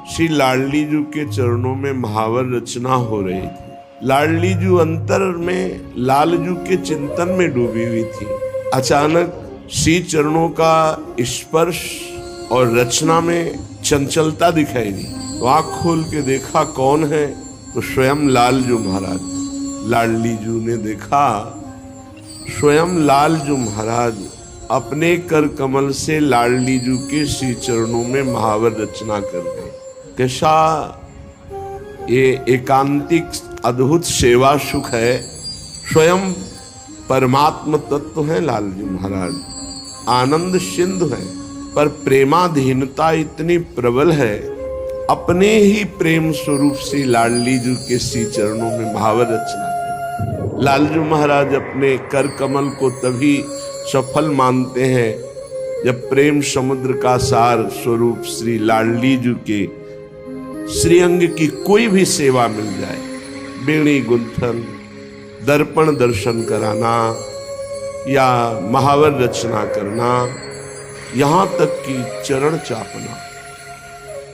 श्री लाडली जी के चरणों में महावर रचना हो रही थी। लाडली जी अंतर में लालजू के चिंतन में डूबी हुई थी। अचानक श्री चरणों का स्पर्श और रचना में चंचलता दिखाई दी। तो आँख खोल के देखा कौन है, तो स्वयं लालजू महाराज। लाडली जी ने देखा स्वयं लालजू महाराज अपने कर कमल से लाडली जी के श्री चरणों में महावर रचना कर गए। कैसा ये एकांतिक अद्भुत सेवा सुख है। स्वयं परमात्म तत्व है लालजू महाराज, आनंद सिंधु है, पर प्रेमाधीनता इतनी प्रबल है। अपने ही प्रेम स्वरूप से लाडली जी के श्री चरणों में महावर रचना कर। लालजू महाराज अपने कर कमल को तभी सफल मानते हैं जब प्रेम समुद्र का सार स्वरूप श्री लाडली जी के श्रीअंग की कोई भी सेवा मिल जाए। बेणी गुंथन, दर्पण दर्शन कराना या महावर रचना करना, यहां तक कि चरण चापना।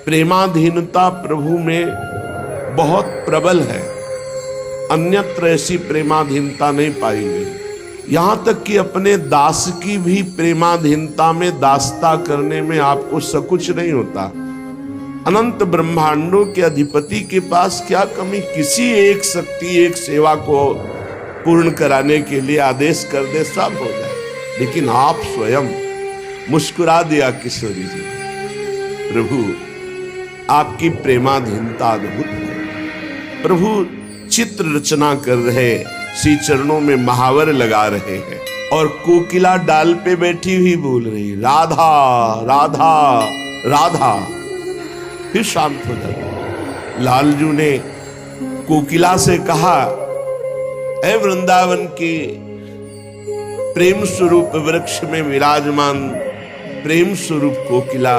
प्रेमाधीनता प्रभु में बहुत प्रबल है, अन्यत्र ऐसी प्रेमाधीनता नहीं पाई गई। यहां तक कि अपने दास की भी प्रेमाधीनता में दासता करने में आपको सकुच नहीं होता। अनंत ब्रह्मांडों के अधिपति के पास क्या कमी, किसी एक शक्ति एक सेवा को पूर्ण कराने के लिए आदेश कर दे, सब हो जाए। लेकिन आप स्वयं मुस्कुरा दिया किशोरी जी। प्रभु आपकी प्रेमाधीनता अद्भुत है। प्रभु चित्र रचना कर रहे, श्री चरणों में महावर लगा रहे हैं और कोकिला डाल पे बैठी हुई बोल रही राधा राधा राधा। फिर शांत हो जाती। लालजू ने कोकिला से कहा, ऐ वृंदावन के प्रेम स्वरूप वृक्ष में विराजमान प्रेम स्वरूप कोकिला,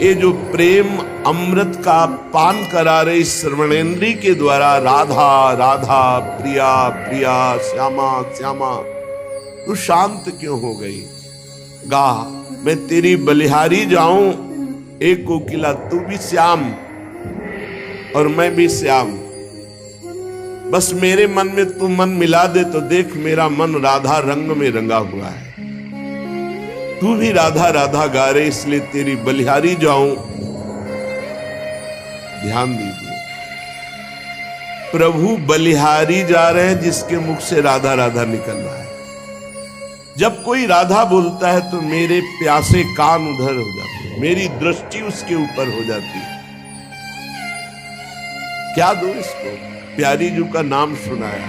ये जो प्रेम अमृत का पान करा रही श्रवणेन्द्री के द्वारा राधा राधा प्रिया प्रिया श्यामा श्यामा, तू शांत क्यों हो गई? गा, मैं तेरी बलिहारी जाऊं। एक कोकिला, तू भी श्याम और मैं भी श्याम, बस मेरे मन में तू मन मिला दे तो देख मेरा मन राधा रंग में रंगा हुआ है। तू भी राधा राधा गा रहे, इसलिए तेरी बलिहारी जाऊं। ध्यान दीजिए, प्रभु बलिहारी जा रहे हैं जिसके मुख से राधा राधा निकल रहा है। जब कोई राधा बोलता है तो मेरे प्यासे कान उधर हो जाते हैं, मेरी दृष्टि उसके ऊपर हो जाती है। क्या दो इसको? प्यारी जी का नाम सुनाया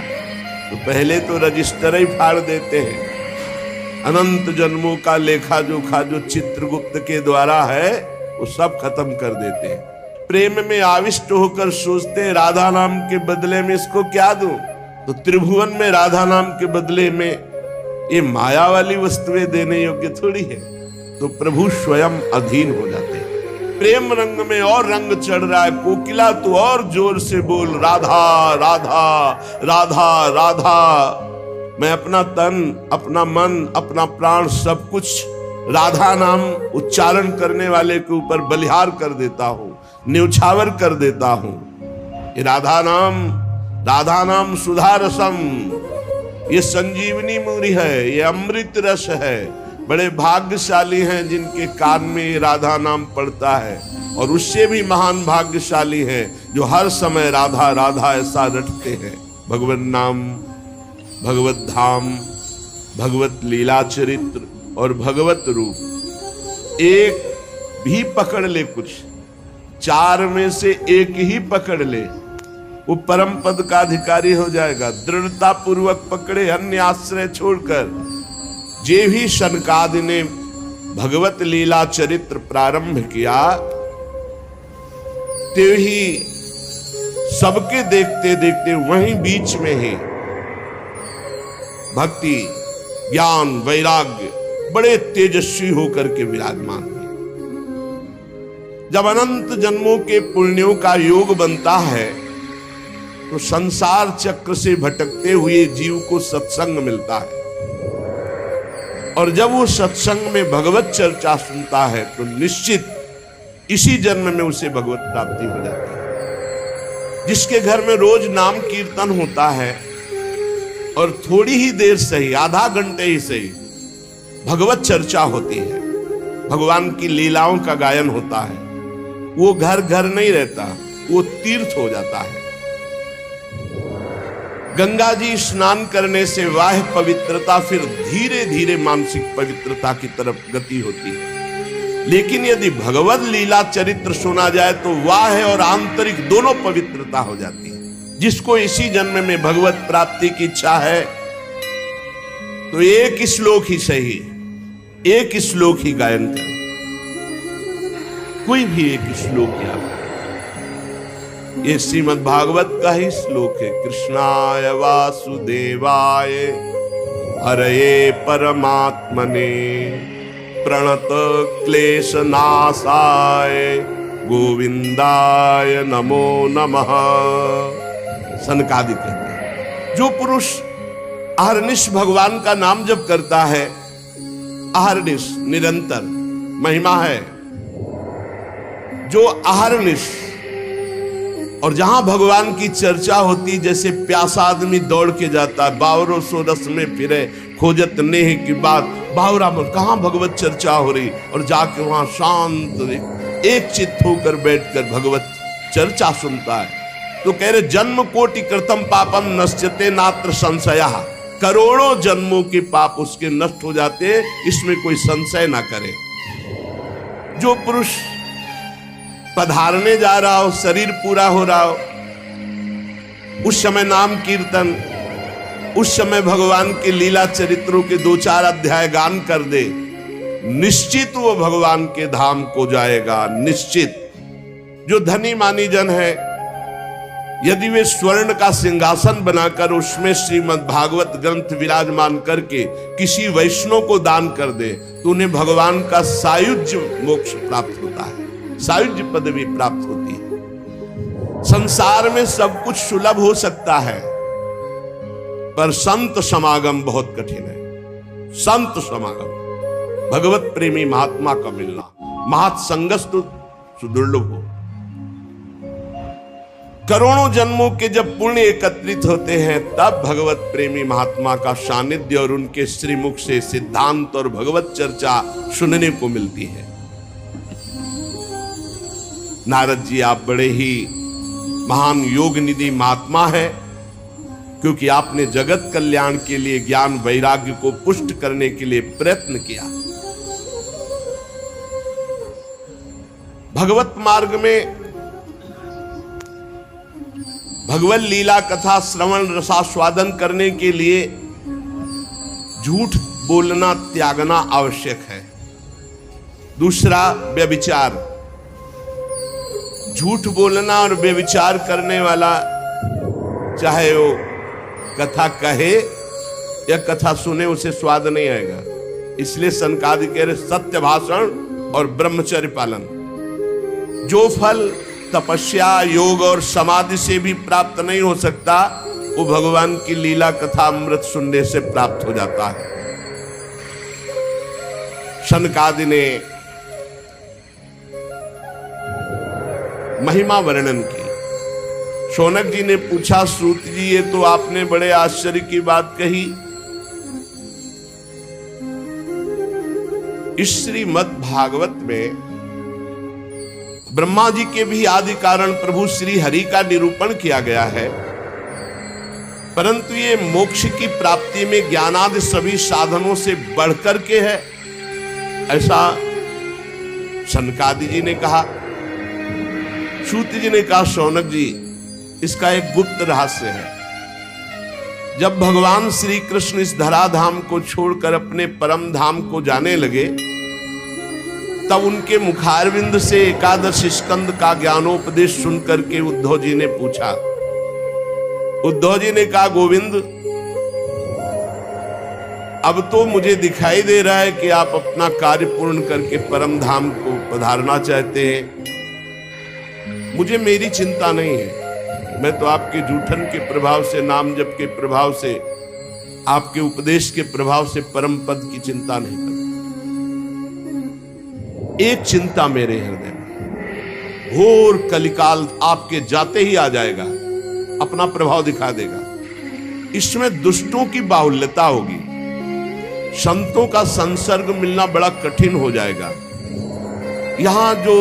तो पहले तो रजिस्टर ही फाड़ देते हैं। अनंत जन्मों का लेखा जोखा जो चित्रगुप्त के द्वारा है वो सब खत्म कर देते हैं। प्रेम में आविष्ट होकर सोचते हैं राधा नाम के बदले में इसको क्या दूं, तो त्रिभुवन में राधा नाम के बदले में ये माया वाली वस्तुएं देने योग्य थोड़ी है। तो प्रभु स्वयं अधीन हो जाते हैं। प्रेम रंग में और रंग चढ़ रहा है। कोकिला तू और जोर से बोल राधा राधा राधा राधा। मैं अपना तन, अपना मन, अपना प्राण सब कुछ राधा नाम उच्चारण करने वाले के ऊपर बलिहार कर देता हूं, न्यौछावर कर देता हूं। ये राधा नाम सुधा रसम, ये संजीवनी मूरी है, ये अमृत रस है। बड़े भाग्यशाली हैं जिनके कान में ये राधा नाम पड़ता है, और उससे भी महान भाग्यशाली हैं जो हर समय राधा राधा ऐसा रटते हैं। भगवत नाम, भगवत धाम, भगवत लीला चरित्र और भगवत रूप एक भी पकड़ ले, कुछ चार में से एक ही पकड़ ले, वो परम पद का अधिकारी हो जाएगा। दृढ़ता पूर्वक पकड़े, अन्य आश्रय छोड़कर। जे भी शनकादि ने भगवत लीला चरित्र प्रारंभ किया, ते ही सबके देखते देखते वहीं बीच में ही भक्ति, ज्ञान, वैराग्य बड़े तेजस्वी होकर के विराजमान है। जब अनंत जन्मों के पुण्यों का योग बनता है तो संसार चक्र से भटकते हुए जीव को सत्संग मिलता है, और जब वो सत्संग में भगवत चर्चा सुनता है तो निश्चित इसी जन्म में उसे भगवत प्राप्ति हो जाती है। जिसके घर में रोज नाम कीर्तन होता है और थोड़ी ही देर सही, आधा घंटे ही सही, भगवत चर्चा होती है, भगवान की लीलाओं का गायन होता है, वो घर घर नहीं रहता, वो तीर्थ हो जाता है। गंगा जी स्नान करने से वाह पवित्रता फिर धीरे धीरे मानसिक पवित्रता की तरफ गति होती है। लेकिन यदि भगवत लीला चरित्र सुना जाए तो वाह और आंतरिक दोनों पवित्रता हो जाती है। जिसको इसी जन्म में भगवत प्राप्ति की इच्छा है तो एक श्लोक ही सही, एक श्लोक ही गायन करें, कोई भी एक श्लोक याद। ये श्रीमद् भागवत का ही श्लोक है। कृष्णाय वासुदेवाय हरये परमात्मने प्रणत क्लेश नाशाय गोविंदाय नमो नमः। सनकादिक कहते हैं जो पुरुष अहर्निश भगवान का नाम जप करता है, अहर्निश निरंतर महिमा है, जो अहर्निश, और जहां भगवान की चर्चा होती, जैसे प्यासा आदमी दौड़ के जाता है, बावरों सो रस में फिरे खोजत नेह की बात, बावरा में कहां भगवत चर्चा हो रही, और जाके वहां शांत एक चित्त होकर बैठकर भगवत चर्चा सुनता है। तो कह रहे जन्म कोटि कृतम पापम नश्यते नात्र संशया, करोड़ों जन्मों के पाप उसके नष्ट हो जाते, इसमें कोई संशय ना करे। जो पुरुष पधारने जा रहा हो, शरीर पूरा हो रहा हो, उस समय नाम कीर्तन, उस समय भगवान के लीला चरित्रों के 2-4 अध्याय गान कर दे, निश्चित वो भगवान के धाम को जाएगा, निश्चित। जो धनी मानी जन है, यदि वे स्वर्ण का सिंहासन बनाकर उसमें श्रीमद् भागवत ग्रंथ विराजमान करके किसी वैष्णव को दान कर दे तो उन्हें भगवान का सायुज्य मोक्ष प्राप्त होता है, सायुज्य पदवी प्राप्त होती है। संसार में सब कुछ सुलभ हो सकता है, पर संत समागम बहुत कठिन है। संत समागम, भगवत प्रेमी महात्मा का मिलना, महत्संगस्तु सुदुर्लभ हो। करोड़ों जन्मों के जब पुण्य एकत्रित होते हैं, तब भगवत प्रेमी महात्मा का सानिध्य और उनके श्रीमुख से सिद्धांत और भगवत चर्चा सुनने को मिलती है। नारद जी, आप बड़े ही महान योग निधि महात्मा है, क्योंकि आपने जगत कल्याण के लिए ज्ञान वैराग्य को पुष्ट करने के लिए प्रयत्न किया। भगवत मार्ग में भगवत लीला कथा श्रवण रसास्वादन करने के लिए झूठ बोलना त्यागना आवश्यक है। दूसरा, व्यभिचार। झूठ बोलना और व्यभिचार करने वाला, चाहे वो कथा कहे या कथा सुने, उसे स्वाद नहीं आएगा। इसलिए सनकादि कह रहे सत्य भाषण और ब्रह्मचर्य पालन। जो फल तपस्या, योग और समाधि से भी प्राप्त नहीं हो सकता, वो भगवान की लीला कथा अमृत सुनने से प्राप्त हो जाता है। सनकादि ने महिमा वर्णन की। शौनक जी ने पूछा, सूत जी, ये तो आपने बड़े आश्चर्य की बात कही। इस श्रीमद् भागवत में ब्रह्मा जी के भी आदि कारण प्रभु श्री हरि का निरूपण किया गया है, परंतु ये मोक्ष की प्राप्ति में ज्ञानादि सभी साधनों से बढ़कर के है, ऐसा सनकादि जी ने कहा। सूत जी ने कहा, शौनक जी, इसका एक गुप्त रहस्य है। जब भगवान श्री कृष्ण इस धराधाम को छोड़कर अपने परम धाम को जाने लगे, तब उनके मुखारविंद से एकादश स्कंद का ज्ञानोपदेश सुनकर के उद्धव जी ने पूछा। उद्धव जी ने कहा, गोविंद, अब तो मुझे दिखाई दे रहा है कि आप अपना कार्य पूर्ण करके परम धाम को पधारना चाहते हैं। मुझे मेरी चिंता नहीं है, मैं तो आपके जूठन के प्रभाव से, नाम जप के प्रभाव से, आपके उपदेश के प्रभाव से परम पद की चिंता नहीं करता। एक चिंता मेरे हृदय में, घोर कलिकाल आपके जाते ही आ जाएगा, अपना प्रभाव दिखा देगा। इसमें दुष्टों की बाहुल्यता होगी, संतों का संसर्ग मिलना बड़ा कठिन हो जाएगा। यहां जो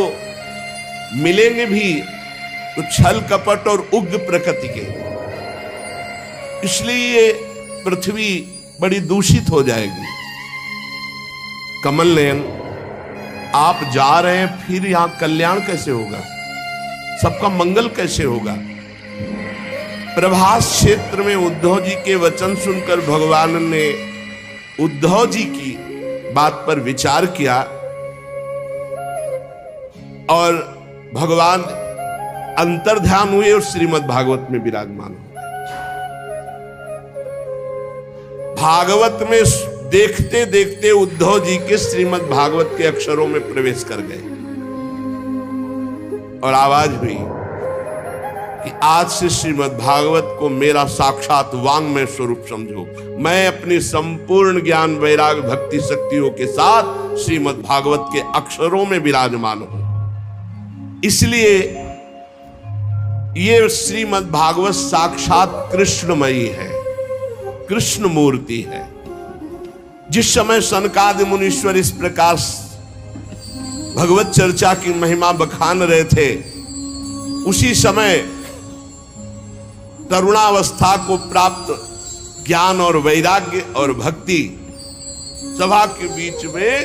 मिलेंगे भी तो छल कपट और उग्र प्रकृति के, इसलिए ये पृथ्वी बड़ी दूषित हो जाएगी। कमल नयन, आप जा रहे हैं, फिर यहां कल्याण कैसे होगा, सबका मंगल कैसे होगा? प्रभास क्षेत्र में उद्धव जी के वचन सुनकर भगवान ने उद्धव जी की बात पर विचार किया और भगवान अंतर्ध्यान हुए और श्रीमद् भागवत में विराजमान हो। भागवत में देखते देखते उद्धव जी के श्रीमद् भागवत के अक्षरों में प्रवेश कर गए और आवाज हुई कि आज से श्रीमद् भागवत को मेरा साक्षात वांग्मय स्वरूप समझो। मैं अपनी संपूर्ण ज्ञान वैराग भक्ति शक्तियों के साथ श्रीमद् भागवत के अक्षरों में विराजमान हूं। इसलिए ये श्रीमद् भागवत साक्षात कृष्णमयी है, कृष्ण मूर्ति है। जिस समय सनकादि मुनीश्वर इस प्रकार भगवत चर्चा की महिमा बखान रहे थे, उसी समय तरुणावस्था को प्राप्त ज्ञान और वैराग्य और भक्ति सभा के बीच में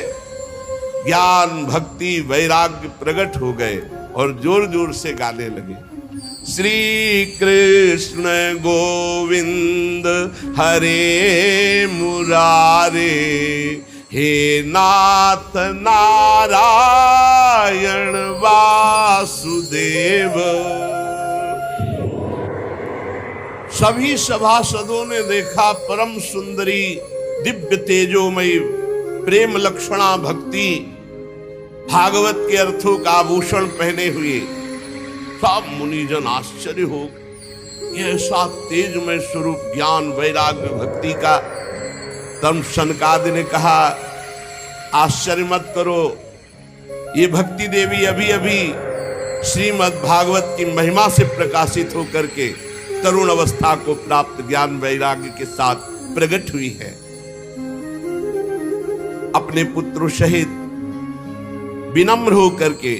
ज्ञान भक्ति वैराग्य प्रकट हो गए और जोर जोर से गाने लगे, श्री कृष्ण गोविंद हरे मुरारे, हे नाथ नारायण वासुदेव। सभी सभासदों ने देखा परम सुंदरी दिव्य तेजोमयी प्रेम लक्षणा भक्ति भागवत के अर्थों का आभूषण पहने हुए सब मुनिजन आश्चर्य हो, यह ऐसा तेजमय स्वरूप ज्ञान वैराग्य भक्ति का। तब सनकादि ने कहा, आश्चर्य मत करो, ये भक्ति देवी अभी अभी श्रीमद् भागवत की महिमा से प्रकाशित होकर के तरुण अवस्था को प्राप्त ज्ञान वैराग्य के साथ प्रकट हुई है। अपने पुत्र सहित विनम्र होकर के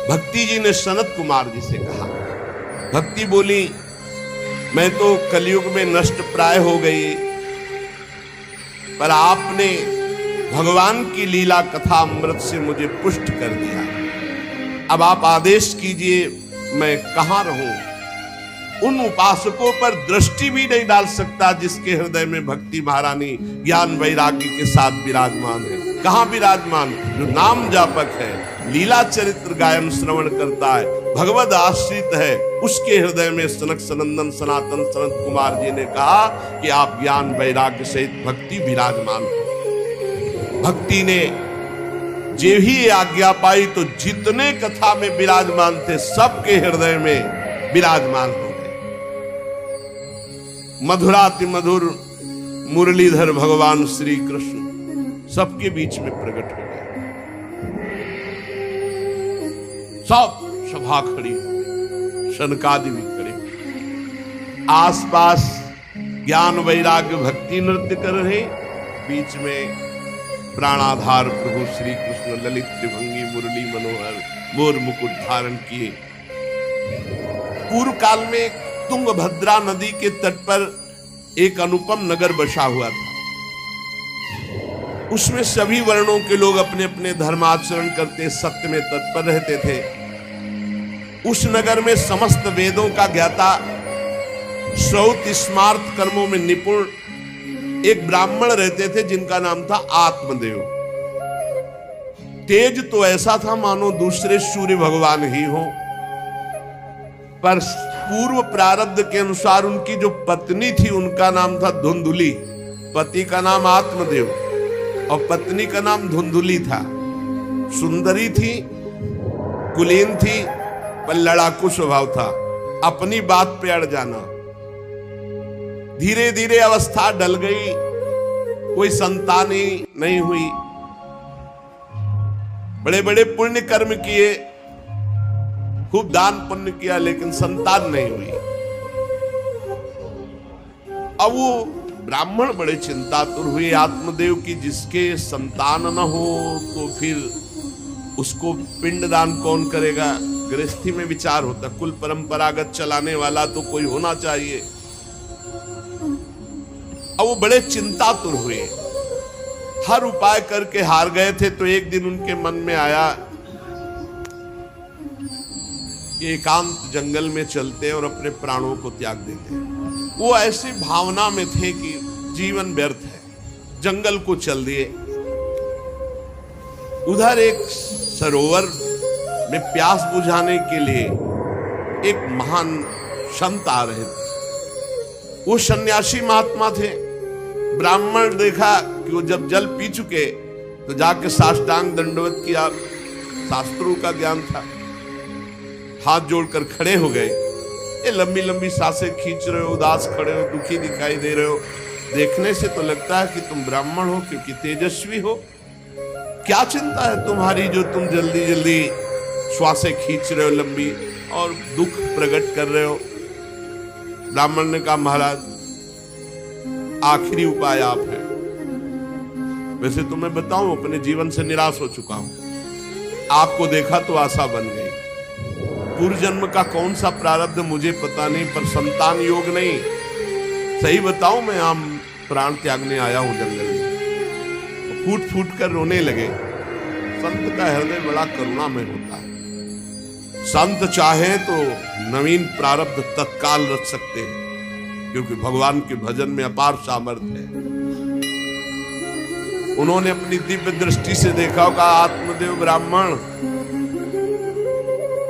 भक्ति जी ने सनत कुमार जी से कहा। भक्ति बोली, मैं तो कलयुग में नष्ट प्राय हो गई, पर आपने भगवान की लीला कथा अमृत से मुझे पुष्ट कर दिया। अब आप आदेश कीजिए, मैं कहां रहूं? उन उपासकों पर दृष्टि भी नहीं डाल सकता जिसके हृदय में भक्ति महारानी ज्ञान वैराग्य के साथ विराजमान है। कहां विराजमान? जो नाम जापक है, लीला चरित्र गायन श्रवण करता है, भगवद आश्रित है, उसके हृदय में सनक सनंदन सनातन सनत कुमार जी ने कहा कि आप ज्ञान वैराग्य सहित भक्ति विराजमान हो। भक्ति ने जे ही आज्ञा पाई तो जितने कथा में विराजमान थे सबके हृदय में विराजमान हो गए। मधुराति मधुर मुरलीधर भगवान श्री कृष्ण सबके बीच में प्रकट हो गए। सब सभा खड़ी, सनकादि भी खड़े, आसपास ज्ञान वैराग्य भक्ति नृत्य कर रहे, बीच में प्राणाधार प्रभु श्री कृष्ण ललित त्रिभंगी मुरली मनोहर मोर मुकुट धारण किए। पूर्व काल में तुंगभद्रा नदी के तट पर एक अनुपम नगर बसा हुआ था। उसमें सभी वर्णों के लोग अपने अपने धर्माचरण करते सत्य में तत्पर रहते थे। उस नगर में समस्त वेदों का ज्ञाता, श्रौत स्मार्त कर्मों में निपुण एक ब्राह्मण रहते थे जिनका नाम था आत्मदेव। तेज तो ऐसा था मानो दूसरे सूर्य भगवान ही हो, पर पूर्व प्रारब्ध के अनुसार उनकी जो पत्नी थी उनका नाम था धुंधुली। पति का नाम आत्मदेव और पत्नी का नाम धुंधुली था। सुंदरी थी, कुलीन थी, पर लड़ाकू स्वभाव था, अपनी बात पे अड़ जाना। धीरे धीरे अवस्था डल गई, कोई संतान ही नहीं हुई। बड़े बड़े पुण्य कर्म किए, खूब दान पुण्य किया, लेकिन संतान नहीं हुई। अब वो ब्राह्मण बड़े चिंतातुर हुए आत्मदेव की, जिसके संतान न हो तो फिर उसको पिंडदान कौन करेगा। गृहस्थी में विचार होता, कुल परंपरागत चलाने वाला तो कोई होना चाहिए। अब वो बड़े चिंतातुर हुए, हर उपाय करके हार गए थे। तो एक दिन उनके मन में आया कि एकांत जंगल में चलते हैं और अपने प्राणों को त्याग देते हैं। वो ऐसी भावना में थे कि जीवन व्यर्थ है, जंगल को चल दिए। उधर एक सरोवर में प्यास बुझाने के लिए एक महान संत आ रहे थे। वो सन्यासी महात्मा थे। ब्राह्मण देखा कि वो जब जल पी चुके तो जाके साष्टांग दंडवत किया, शास्त्रों का ज्ञान था, हाथ जोड़कर खड़े हो गए। ये लंबी लंबी सांसें खींच रहे हो, उदास खड़े हो, दुखी दिखाई दे रहे हो। देखने से तो लगता है कि तुम ब्राह्मण हो, क्योंकि तेजस्वी हो। क्या चिंता है तुम्हारी जो तुम जल्दी जल्दी श्वासें खींच रहे हो लंबी, और दुख प्रकट कर रहे हो। ब्राह्मण ने कहा, महाराज आखिरी उपाय आप है। वैसे तो मैं बताऊं, अपने जीवन से निराश हो चुका हूं। आपको देखा तो आशा बन गई। पूर्व जन्म का कौन सा प्रारब्ध मुझे पता नहीं, पर संतान योग नहीं। सही बताऊं, मैं आम प्राण त्यागने आया हूं जंगल में। तो फूट फूट कर रोने लगे। संत का हृदय बड़ा करुणामय होता है। संत चाहे तो नवीन प्रारब्ध तत्काल रच सकते हैं, क्योंकि भगवान के भजन में अपार सामर्थ्य है। उन्होंने अपनी दिव्य दृष्टि से देखा होगा, आत्मदेव ब्राह्मण,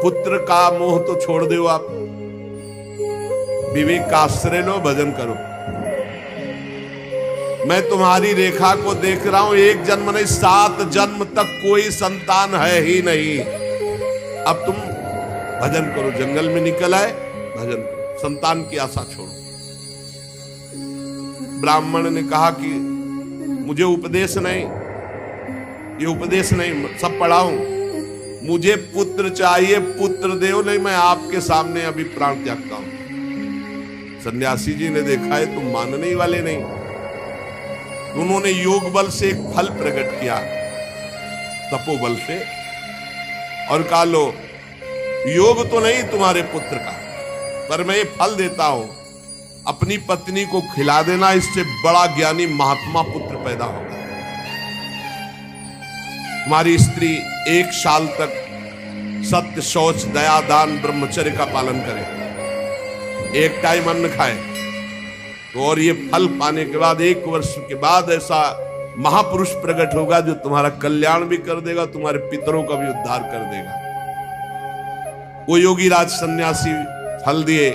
पुत्र का मोह तो छोड़ दो, आप विवेक का आश्रय लो, भजन करो। मैं तुम्हारी रेखा को देख रहा हूं, एक जन्म नहीं 7 जन्म तक कोई संतान है ही नहीं। अब तुम भजन करो। जंगल में निकल आए, भजन करो, संतान की आशा छोड़ो। ब्राह्मण ने कहा कि मुझे उपदेश नहीं, ये उपदेश नहीं, सब पढ़ाऊं, मुझे पुत्र चाहिए, पुत्र देव, नहीं मैं आपके सामने अभी प्राण त्यागता हूं। सन्यासी जी ने देखा है तुम मानने ही वाले नहीं। उन्होंने योग बल से एक फल प्रकट किया, तपोबल से, और कहा लो, योग तो नहीं तुम्हारे पुत्र का, पर मैं ये फल देता हूं, अपनी पत्नी को खिला देना, इससे बड़ा ज्ञानी महात्मा पुत्र पैदा होगा। तुम्हारी स्त्री 1 साल तक सत्य, शौच, दया, दान, ब्रह्मचर्य का पालन करे, 1 टाइम अन्न खाए, तो और ये फल पाने के बाद 1 वर्ष के बाद ऐसा महापुरुष प्रकट होगा जो तुम्हारा कल्याण भी कर देगा, तुम्हारे पितरों का भी उद्धार कर देगा। वो योगी राज सन्यासी फल दिए।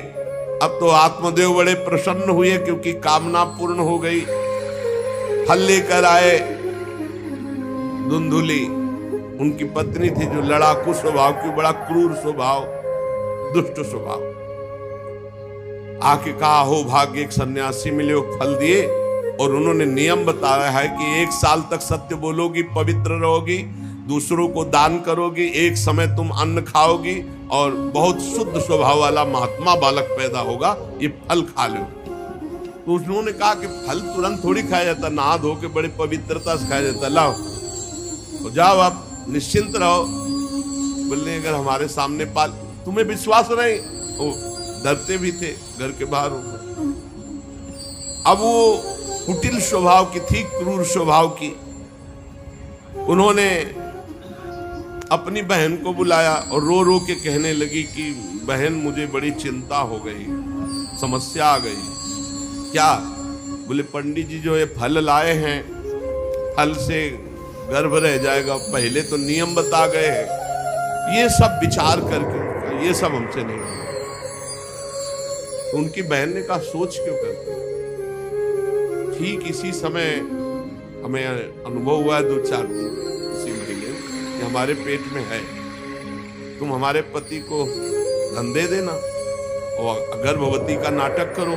अब तो आत्मदेव बड़े प्रसन्न हुए, क्योंकि कामना पूर्ण हो गई। फल लेकर आए। धुंधुली उनकी पत्नी थी, जो लड़ाकू स्वभाव की, बड़ा क्रूर स्वभाव, दुष्ट स्वभाव। आके कहा, हो भाग्य, एक सन्यासी मिले, वो फल दिए, और उन्होंने नियम बताया है कि 1 साल तक सत्य बोलोगी, पवित्र रहोगी, दूसरों को दान करोगी, एक समय तुम अन्न खाओगी, और बहुत शुद्ध स्वभाव वाला महात्मा बालक पैदा होगा, ये फल खा लो। तो उन्होंने कहा कि फल तुरंत थोड़ी खाया जाता, नहा धो के बड़ी पवित्रता से खाया जाता, लाओ तो जाओ, आप निश्चिंत रहो। बोलने, अगर हमारे सामने पाल, तुम्हें विश्वास नहीं, वो डरते भी थे, घर के बाहर हो। अब वो कुटिल स्वभाव की थी, क्रूर स्वभाव की। उन्होंने अपनी बहन को बुलाया और रो रो के कहने लगी कि बहन, मुझे बड़ी चिंता हो गई, समस्या आ गई। क्या? बोले, पंडित जी जो ये फल लाए हैं, फल से गर्भ रह जाएगा, पहले तो नियम बता गए हैं, ये सब विचार करके, ये सब हमसे नहीं होगा। तो उनकी बहन ने कहा, सोच क्यों करते? ठीक इसी समय हमें अनुभव हुआ 2-4 दिन पहले कि हमारे पेट में है, तुम हमारे पति को धन दे देना और गर्भवती का नाटक करो,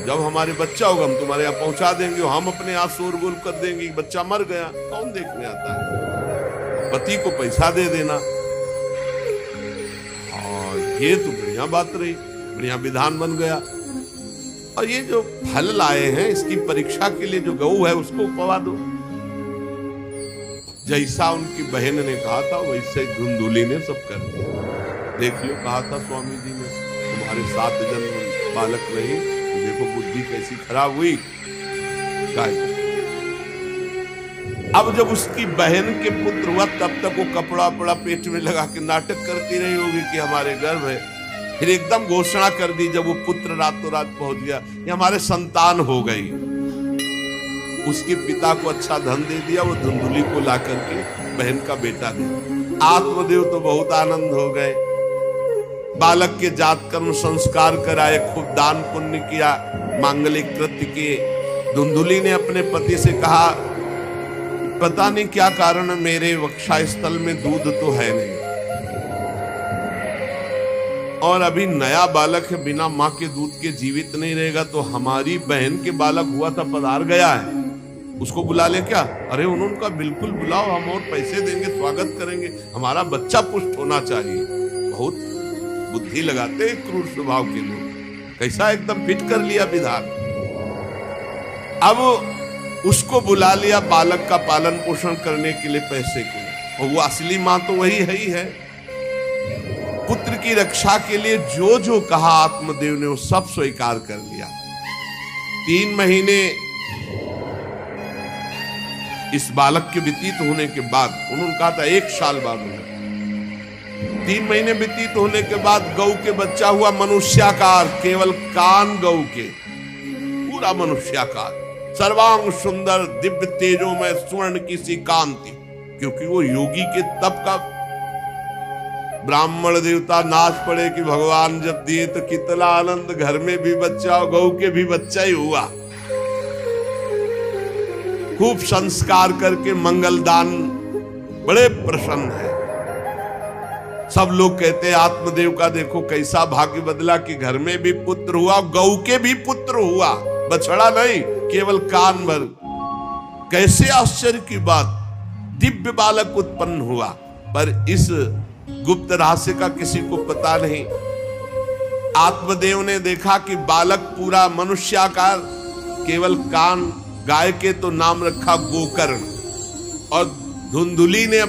जब हमारे बच्चा होगा हम तुम्हारे यहाँ पहुंचा देंगे, हम अपने यहाँ शोरगुल कर देंगे, बच्चा मर गया, कौन देखने आता है, पति को पैसा दे देना। और ये तो बढ़िया बात रही, बढ़िया विधान बन गया। और ये जो फल लाए हैं इसकी परीक्षा के लिए जो गऊ है उसको उपवा दो। जैसा उनकी बहन ने कहा था वैसे धुंधुली ने सब कर दिया। देख लो, कहा था स्वामी जी ने तुम्हारे 7 जन्म बालक नहीं, तो देखो बुद्धि कैसी खराब हुई। अब जब उसकी बहन के पुत्र हुआ तब तक वो कपड़ा पड़ा पेट में लगा के नाटक करती रही होगी कि हमारे गर्भ है। फिर एकदम घोषणा कर दी जब वो पुत्र रातों रात पहुंच गया, ये हमारे संतान हो गई। उसके पिता को अच्छा धन दे दिया, वो धुंधुली को ला करके बहन का बेटा दिया। आत्मदेव तो बहुत आनंद हो गए, बालक के जात कर्म संस्कार कराए, खूब दान पुण्य किया, मांगलिक कृत्य किए। धुंधुली ने अपने पति से कहा, पता नहीं क्या कारण मेरे वक्षा स्थल में दूध तो है नहीं, और अभी नया बालक है, बिना मां के दूध के जीवित नहीं रहेगा, तो हमारी बहन के बालक हुआ था पधार गया है, उसको बुला ले क्या? अरे उन्होंने कहा बिल्कुल बुलाओ, हम और पैसे देंगे, स्वागत करेंगे, हमारा बच्चा पुष्ट होना चाहिए। बहुत बुद्धि लगाते क्रूर स्वभाव के लोग, कैसा एकदम फिट कर लिया विधान। अब उसको बुला लिया बालक का पालन पोषण करने के लिए, पैसे के लिए, और वो असली मां तो वही है ही है। पुत्र की रक्षा के लिए जो जो कहा आत्मदेव ने वो सब स्वीकार कर लिया। 3 महीने इस बालक के व्यतीत होने के बाद, उन्होंने कहा था 1 साल बाद होगा, 3 महीने व्यतीत होने के बाद गौ के बच्चा हुआ मनुष्याकार, केवल कान गौ के, पूरा मनुष्याकार, सर्वांग सुंदर, दिव्य तेजों में स्वर्ण की सी कांति, क्योंकि वो योगी के तप का। ब्राह्मण देवता नाच पड़े कि भगवान जब दिए तो कितना आनंद, घर में भी बच्चा और गौ के भी बच्चा ही हुआ। खूब संस्कार करके मंगल दान, बड़े प्रसन्न है। सब लोग कहते हैं आत्मदेव का देखो कैसा भाग्य बदला कि घर में भी पुत्र हुआ, गौ के भी पुत्र हुआ, बछड़ा नहीं, केवल कान भर। कैसे आश्चर्य की बात, दिव्य बालक उत्पन्न हुआ। पर इस गुप्त रहस्य का किसी को पता नहीं। आत्मदेव ने देखा कि बालक पूरा मनुष्याकार, केवल कान, गाय के तो नाम रखा गोकर्ण, और धुंधुली ने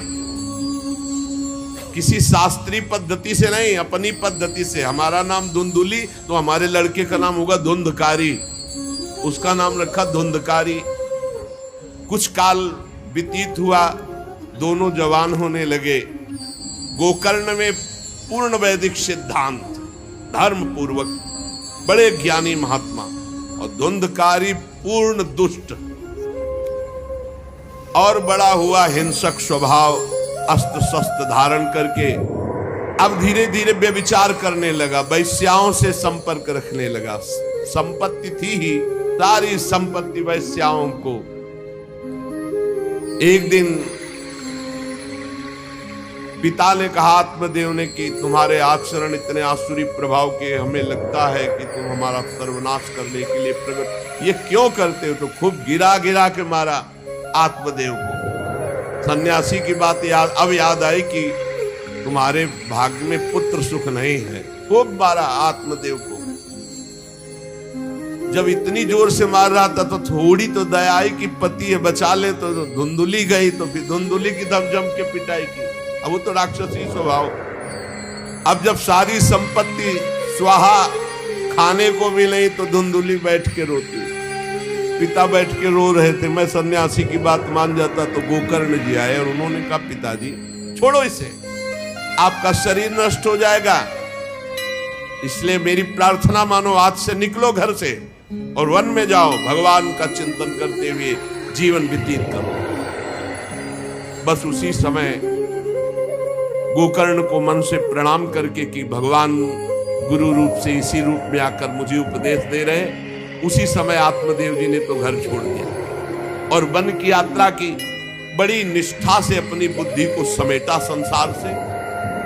किसी शास्त्रीय पद्धति से नहीं, अपनी पद्धति से, हमारा नाम धुंधुली तो हमारे लड़के का नाम होगा धुंधकारी, उसका नाम रखा धुंधकारी। कुछ काल व्यतीत हुआ, दोनों जवान होने लगे। गोकर्ण में पूर्ण वैदिक सिद्धांत, धर्म पूर्वक, बड़े ज्ञानी महात्मा, और धुंधकारी पूर्ण दुष्ट, और बड़ा हुआ हिंसक स्वभाव, अस्त्र शस्त्र धारण करके अब धीरे धीरे व्यभिचार करने लगा, वैश्याओं से संपर्क रखने लगा। संपत्ति थी ही, सारी संपत्ति वैश्याओं को। एक दिन पिता ने कहा आत्मदेव ने कि तुम्हारे आचरण इतने आसुरी प्रभाव के, हमें लगता है कि तुम हमारा सर्वनाश करने के लिए प्रकट, ये क्यों करते हो? तो खूब गिरा गिरा के मारा आत्मदेव को। सन्यासी की बात अब याद आई कि तुम्हारे भाग्य में पुत्र सुख नहीं है, खूब मारा आत्मदेव को। जब इतनी जोर से मार रहा था तो थोड़ी तो दया आई कि पति है, बचा ले, तो धुंधुली गई, तो फिर धुंधुली की दम जम के पिटाई की। अब वो तो राक्षसी स्वभाव। अब जब सारी संपत्ति स्वाहा, खाने को भी नहीं, तो धुंधुली बैठ के रोती। पिता बैठ के रो रहे थे, मैं सन्यासी की बात मान जाता तो गोकर्ण जी आए और उन्होंने कहा पिताजी छोड़ो इसे, आपका शरीर नष्ट हो जाएगा, इसलिए मेरी प्रार्थना मानो, आज से निकलो घर से और वन में जाओ, भगवान का चिंतन करते हुए जीवन व्यतीत करो। बस उसी समय गोकर्ण को मन से प्रणाम करके कि भगवान गुरु रूप से इसी रूप में आकर मुझे उपदेश दे रहे, उसी समय आत्मदेव जी ने तो घर छोड़ दिया और वन की यात्रा की। बड़ी निष्ठा से अपनी बुद्धि को समेटा संसार से,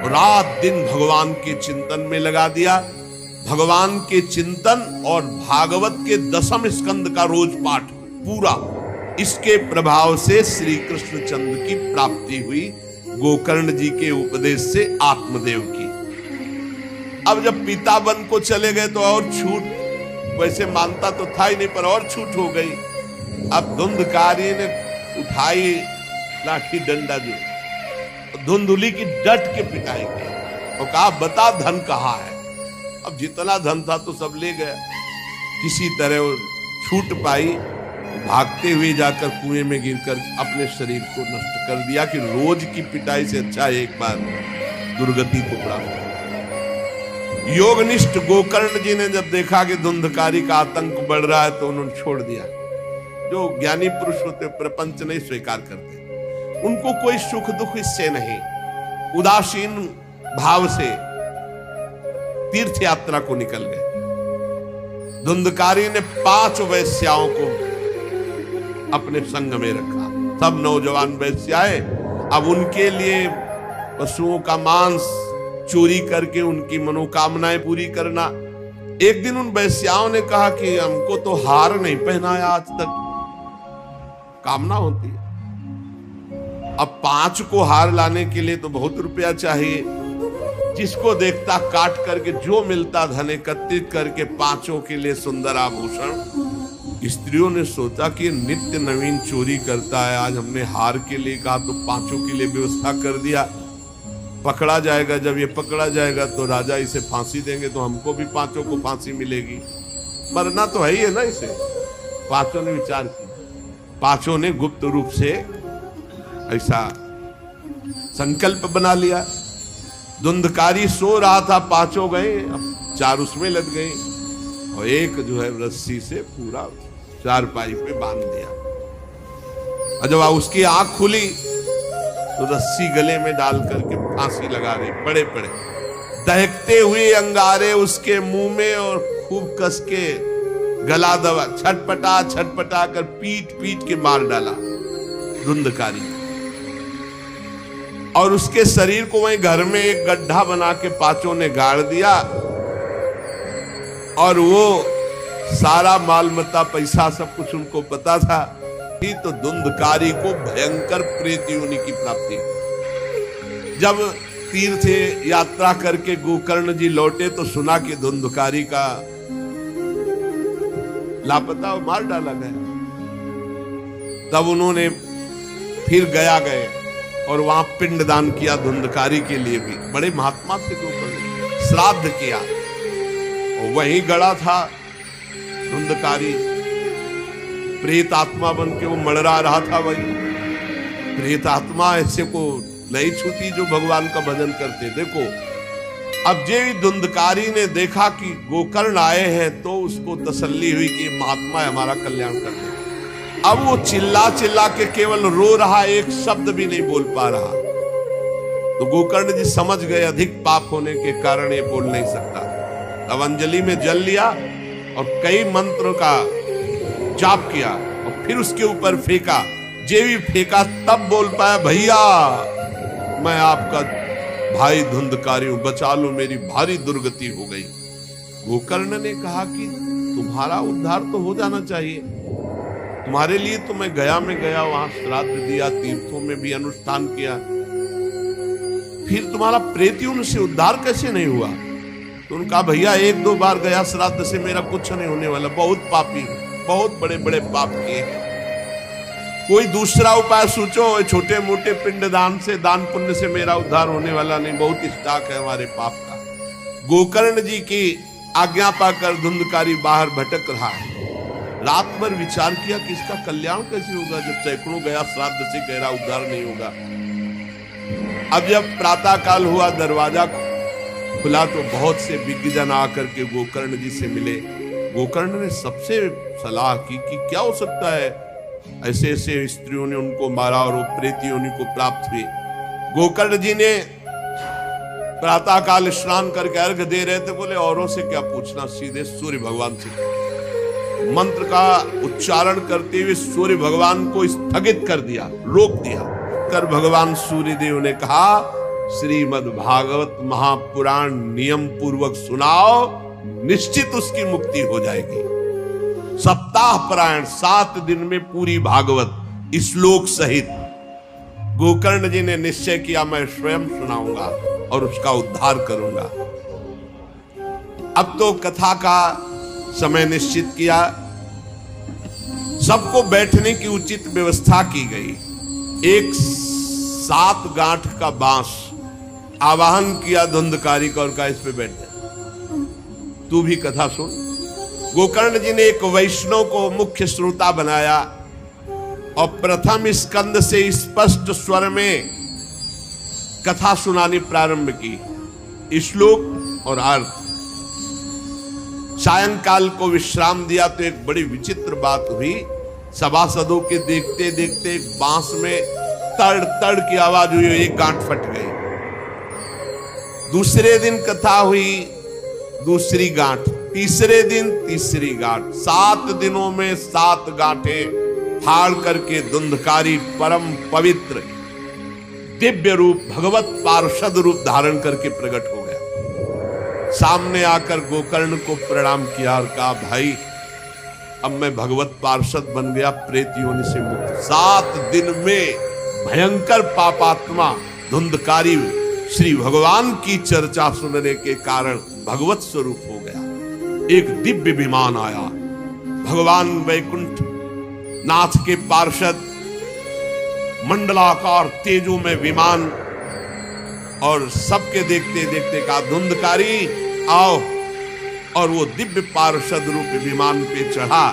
रात दिन भगवान के चिंतन में लगा दिया। भगवान के चिंतन और भागवत के 10वें स्कंद का रोज पाठ पूरा, इसके प्रभाव से श्री कृष्ण चंद्र की प्राप्ति हुई, गोकर्ण जी के उपदेश से आत्मदेव की। अब जब पिता वन को चले गए तो और छूट, वैसे मानता तो था ही नहीं पर और छूट हो गई। अब धुंधकारी ने उठाई लाठी डंडा जो धुंधुली की डट के पिटाई की और कहा बता धन कहाँ है। अब जितना धन था तो सब ले गया, किसी तरह वो छूट पाई, भागते हुए जाकर कुएं में गिरकर अपने शरीर को नष्ट कर दिया कि रोज की पिटाई से अच्छा एक बार दुर्गति को प्राप्त। योगनिष्ठ गोकर्ण जी ने जब देखा कि धुंधकारी का आतंक बढ़ रहा है तो उन्होंने छोड़ दिया। जो ज्ञानी पुरुष होते प्रपंच नहीं स्वीकार करते, उनको कोई सुख दुख इससे नहीं, उदासीन भाव से तीर्थ यात्रा को निकल गए। धुंधकारी ने 5 वैश्याओं को अपने संग में रखा, सब नौजवान वैश्याएं। अब उनके लिए पशुओं का मांस चोरी करके उनकी मनोकामनाएं पूरी करना। एक दिन उन वैश्याओं ने कहा कि हमको तो हार नहीं पहनाया आज तक, कामना होती है। अब 5 को हार लाने के लिए तो बहुत रुपया चाहिए। जिसको देखता काट करके जो मिलता धन एकत्रित करके 5 के लिए सुंदर आभूषण। स्त्रियों ने सोचा कि नित्य नवीन चोरी करता है, आज हमने हार के लिए कहा तो 5 के लिए व्यवस्था कर दिया। पकड़ा जाएगा, जब ये पकड़ा जाएगा तो राजा इसे फांसी देंगे तो हमको भी 5 को फांसी मिलेगी, मरना तो है ही है ना इसे। 5 ने विचार किया, 5 ने गुप्त रूप से ऐसा संकल्प बना लिया। धुंधकारी सो रहा था, 5 गए, अब 4 उसमें लग गए और एक जो है रस्सी से पूरा चारपाई पे बांध दिया। और जब उसकी आंख खुली तो रस्सी गले में डाल करके फांसी लगा रहे, पड़े पड़े दहकते हुए अंगारे उसके मुंह में और खूब कस के गला दबा, छटपटा छटपटा कर पीट पीट के मार डाला धुंधकारी। और उसके शरीर को वहीं घर में एक गड्ढा बना के 5 ने गाड़ दिया और वो सारा माल मता पैसा सब कुछ उनको पता था। तो धुंधकारी को भयंकर प्रेत योनि की प्राप्ति। जब तीर्थ यात्रा करके गोकर्ण जी लौटे तो सुना कि धुंधकारी का लापता मार डाला गया। तब उन्होंने फिर गया गए और वहां पिंडदान किया धुंधकारी के लिए भी, बड़े महात्मा थे गोकर्ण, श्राद्ध किया। और वहीं गड़ा था धुंधकारी, प्रेत आत्मा बन के वो मड़रा रहा था। वही प्रेत आत्मा ऐसे को नहीं छूती जो भगवान का भजन करते। देखो अब जे धुंधकारी ने देखा कि गोकर्ण आए हैं तो उसको तसल्ली हुई कि महात्मा हमारा कल्याण कर दे। अब वो चिल्ला चिल्ला के केवल रो रहा, एक शब्द भी नहीं बोल पा रहा। तो गोकर्ण जी समझ गए अधिक पाप होने के कारण ये बोल नहीं सकता। अब अंजलि में जल लिया और कई मंत्र का जाप किया और फिर उसके ऊपर फेंका। जे भी फेंका तब बोल पाया, भैया मैं आपका भाई धुंधकारी हूं, बचा लो, मेरी भारी दुर्गति हो गई। गोकर्ण ने कहा कि तुम्हारा उद्धार तो हो जाना चाहिए, तुम्हारे लिए तो मैं गया में गया, वहां श्राद्ध दिया, तीर्थों में भी अनुष्ठान किया, फिर तुम्हारा प्रेतियों से उद्धार कैसे नहीं हुआ? तो उनका भैया 1-2 बार गया श्राद्ध से, मेरा कुछ नहीं होने वाला, बहुत पापी हूं, बहुत बड़े बड़े पाप किए हैं, कोई दूसरा उपाय सोचो, छोटे मोटे पिंडदान से दान पुण्य से मेरा उद्धार होने वाला नहीं, बहुत स्टाक है हमारे पाप का। गोकर्ण जी की आज्ञा पाकर धुंधकारी बाहर भटक रहा है। रात भर विचार किया कि इसका कल्याण कैसे होगा, जब सैकड़ों गया श्राद्ध से कह रहा उद्धार नहीं होगा। अब जब प्रातः काल हुआ, दरवाजा खुला तो बहुत से विज्ञजन आकर के गोकर्ण जी से मिले। गोकर्ण ने सबसे सलाह की कि क्या हो सकता है, ऐसे ऐसे स्त्रियों ने उनको मारा और वो प्रेत योनि को प्राप्त हुई। गोकर्ण जी ने प्रातः काल स्नान करके अर्घ दे रहे थे, बोले औरों से क्या पूछना, सीधे सूर्य भगवान से मंत्र का उच्चारण करते हुए सूर्य भगवान को स्थगित कर दिया, रोक दिया। कर भगवान सूर्य देव ने कहा, श्रीमद् भागवत महापुराण नियम पूर्वक सुनाओ, निश्चित उसकी मुक्ति हो जाएगी। सप्ताह पारायण 7 दिन में पूरी भागवत श्लोक सहित गोकर्ण जी ने निश्चय किया, मैं स्वयं सुनाऊंगा और उसका उद्धार करूंगा। अब तो कथा का समय निश्चित किया, सबको बैठने की उचित व्यवस्था की गई। एक 7 गांठ का बांस आवाहन किया धुंधकारी का और कहा इस पे बैठ जा, तू भी कथा सुन। गोकर्ण जी ने एक वैष्णव को मुख्य श्रोता बनाया और प्रथम स्कंद से स्पष्ट स्वर में कथा सुनानी प्रारंभ की, श्लोक और अर्थ। सायंकाल को विश्राम दिया तो एक बड़ी विचित्र बात हुई। सभासदों के देखते देखते एक बांस में तड़ तड़ की आवाज हुई, एक गांठ फट गई। दूसरे दिन कथा हुई, दूसरी गांठ, तीसरे दिन तीसरी गांठ, 7 दिनों में 7 गांठें फाड़ करके धुंधकारी परम पवित्र दिव्य रूप भगवत पार्षद रूप धारण करके प्रकट हो गया। सामने आकर गोकर्ण को प्रणाम किया और कहा भाई अब मैं भगवत पार्षद बन गया, प्रेत योनि से मुक्त। 7 दिन में भयंकर पापात्मा धुंधकारी श्री भगवान की चर्चा सुनने के कारण भगवत स्वरूप हो गया। एक दिव्य विमान आया, भगवान वैकुंठ नाथ के पार्षद मंडलाकार तेजो में विमान, और सबके देखते देखते कहा धुंधकारी आओ, और वो दिव्य पार्षद रूप विमान पे चढ़ा।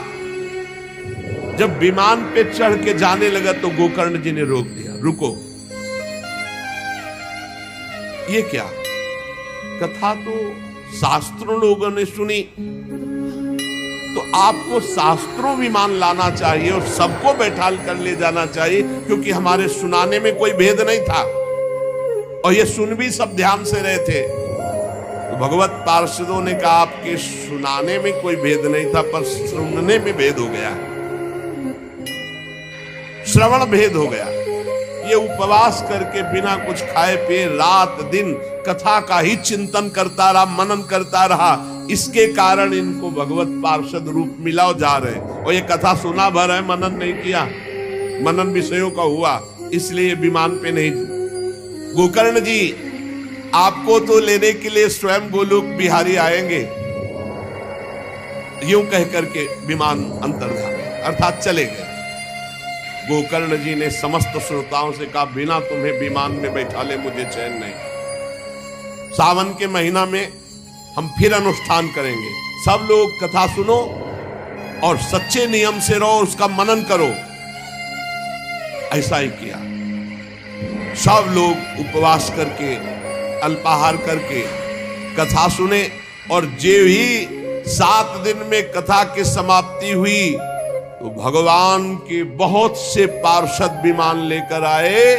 जब विमान पे चढ़ के जाने लगा तो गोकर्ण जी ने रोक दिया, रुको, ये क्या? कथा तो शास्त्रों लोगों ने सुनी, तो आपको शास्त्रों विमान लाना चाहिए और सबको बैठाल कर ले जाना चाहिए, क्योंकि हमारे सुनाने में कोई भेद नहीं था और ये सुन भी सब ध्यान से रहे थे। तो भगवत पार्षदों ने कहा आपके सुनाने में कोई भेद नहीं था, पर सुनने में भेद हो गया, श्रवण भेद हो गया। ये उपवास करके बिना कुछ खाए पिए रात दिन कथा का ही चिंतन करता रहा, मनन करता रहा, इसके कारण इनको भगवत पार्षद रूप मिला जा रहे। और ये कथा सुना भर है, मनन नहीं किया, मनन विषयों का हुआ, इसलिए विमान पे नहीं। गोकर्ण जी आपको तो लेने के लिए स्वयं गोलोक बिहारी आएंगे, यूं कह करके विमान अंतर्धान अर्थात चले गए। गोकर्ण जी ने समस्त श्रोताओं से कहा बिना तुम्हें विमान में बैठा ले मुझे चैन नहीं। सावन के महीना में हम फिर अनुष्ठान करेंगे, सब लोग कथा सुनो और सच्चे नियम से रहो, उसका मनन करो। ऐसा ही किया, सब लोग उपवास करके अल्पाहार करके कथा सुने, और जे ही 7 दिन में कथा की समाप्ति हुई तो भगवान के बहुत से पार्षद विमान लेकर आए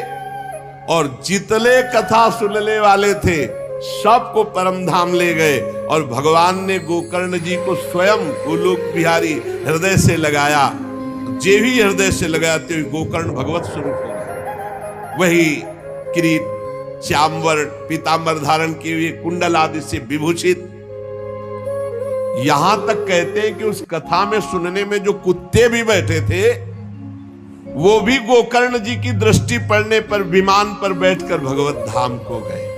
और जितने कथा सुनने वाले थे सबको परम धाम ले गए। और भगवान ने गोकर्ण जी को स्वयं गोलोक बिहारी हृदय से लगाया, जे भी हृदय से लगाया तो गोकर्ण भगवत स्वरूप हो गया। वही किरीट श्यामवर पीतांबर धारण किए हुए, कुंडल आदि से विभूषित। यहां तक कहते हैं कि उस कथा में सुनने में जो कुत्ते भी बैठे थे वो भी गोकर्ण जी की दृष्टि पड़ने पर विमान पर बैठकर भगवत धाम को गए।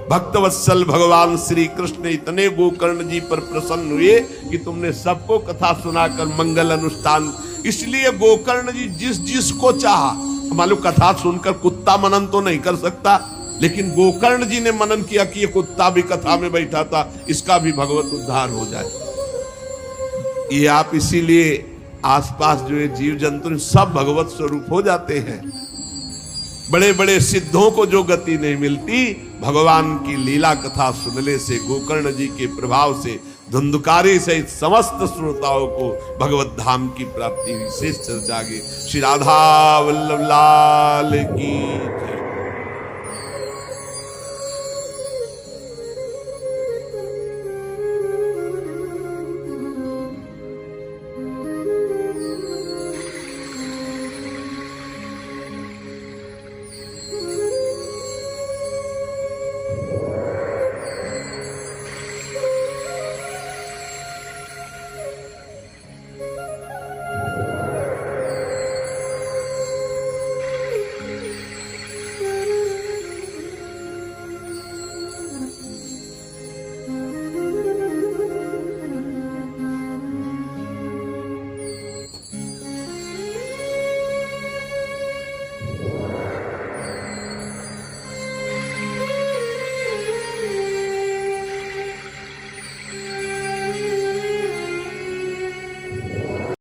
भक्तवत्सल भगवान श्री कृष्ण इतने गोकर्ण जी पर प्रसन्न हुए कि तुमने सबको कथा सुनाकर मंगल अनुष्ठान। इसलिए गोकर्ण जी जिस जिस को चाहा, मालूम कथा सुनकर कुत्ता मनन तो नहीं कर सकता, लेकिन गोकर्ण जी ने मनन किया कि ये कुत्ता भी कथा में बैठा था, इसका भी भगवत उद्धार हो जाए। ये आप इसीलिए आसपास जो ये जीव जंतु सब भगवत स्वरूप हो जाते हैं। बड़े बड़े सिद्धों को जो गति नहीं मिलती, भगवान की लीला कथा सुनने से, गोकर्ण जी के प्रभाव से धुंधकारी सहित समस्त श्रोताओं को भगवत धाम की प्राप्ति विशेष चर्चा की। श्री राधा वल्लभ लाल की जय।